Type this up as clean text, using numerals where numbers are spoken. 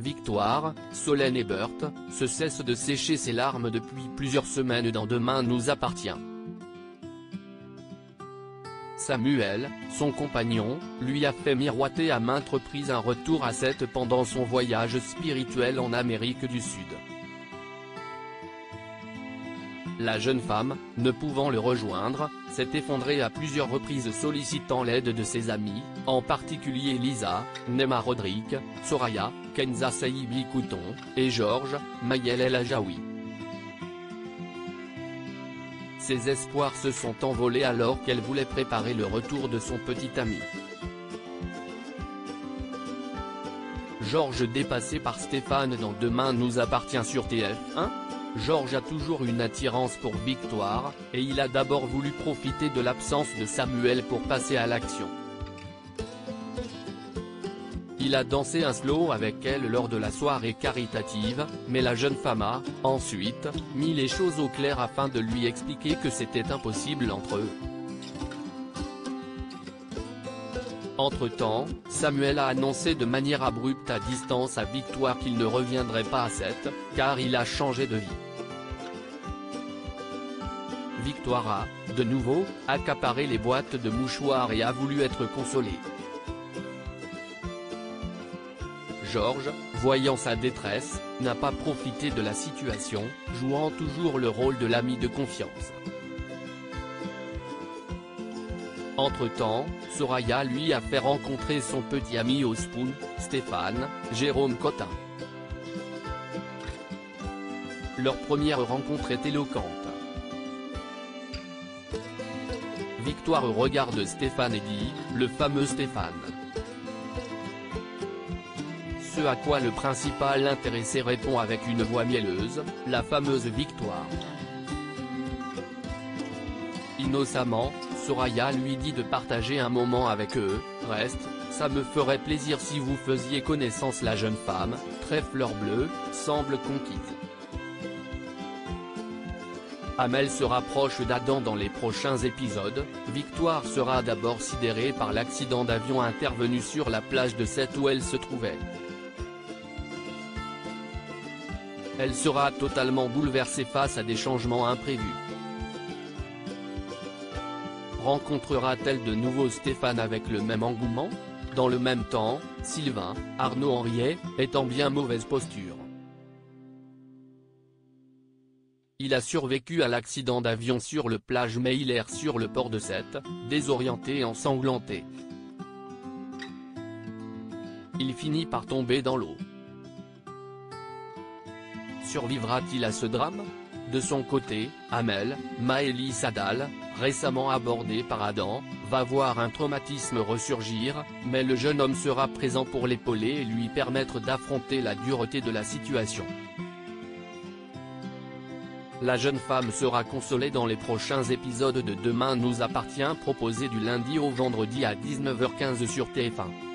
Victoire, Solène et Burt, se cesse de sécher ses larmes depuis plusieurs semaines dans Demain nous appartient. Samuel, son compagnon, lui a fait miroiter à maintes reprises un retour à Seth pendant son voyage spirituel en Amérique du Sud. La jeune femme, ne pouvant le rejoindre, s'est effondrée à plusieurs reprises sollicitant l'aide de ses amis, en particulier Lisa, Nema Rodrigue, Soraya, Kenza Saibi Couton, et George, Mayel El Ajaoui. Ses espoirs se sont envolés alors qu'elle voulait préparer le retour de son petit ami. George dépassé par Stéphane dans Demain nous appartient sur TF1. George a toujours une attirance pour Victoire, et il a d'abord voulu profiter de l'absence de Samuel pour passer à l'action. Il a dansé un slow avec elle lors de la soirée caritative, mais la jeune femme a, ensuite, mis les choses au clair afin de lui expliquer que c'était impossible entre eux. Entre-temps, Samuel a annoncé de manière abrupte à distance à Victoire qu'il ne reviendrait pas à Seth, car il a changé de vie. Victoire a, de nouveau, accaparé les boîtes de mouchoirs et a voulu être consolée. George, voyant sa détresse, n'a pas profité de la situation, jouant toujours le rôle de l'ami de confiance. Entre-temps, Soraya lui a fait rencontrer son petit ami au Spoon, Stéphane, Jérôme Cotin. Leur première rencontre est éloquente. Victoire regarde Stéphane et dit, le fameux Stéphane. Ce à quoi le principal intéressé répond avec une voix mielleuse, la fameuse Victoire. Innocemment, Soraya lui dit de partager un moment avec eux, reste, ça me ferait plaisir si vous faisiez connaissance. La jeune femme, très fleur bleue, semble conquise. Amel se rapproche d'Adam dans les prochains épisodes. Victoire sera d'abord sidérée par l'accident d'avion intervenu sur la plage de Seth où elle se trouvait. Elle sera totalement bouleversée face à des changements imprévus. Rencontrera-t-elle de nouveau Stéphane avec le même engouement? Dans le même temps, Sylvain, Arnaud Henriet, est en bien mauvaise posture. Il a survécu à l'accident d'avion sur le plage mais il erre sur le port de Seth, désorienté et ensanglanté. Il finit par tomber dans l'eau. Survivra-t-il à ce drame? De son côté, Amel, Maëlys Sadal, récemment abordée par Adam, va voir un traumatisme ressurgir, mais le jeune homme sera présent pour l'épauler et lui permettre d'affronter la dureté de la situation. La jeune femme sera consolée dans les prochains épisodes de Demain nous appartient proposés du lundi au vendredi à 19h15 sur TF1.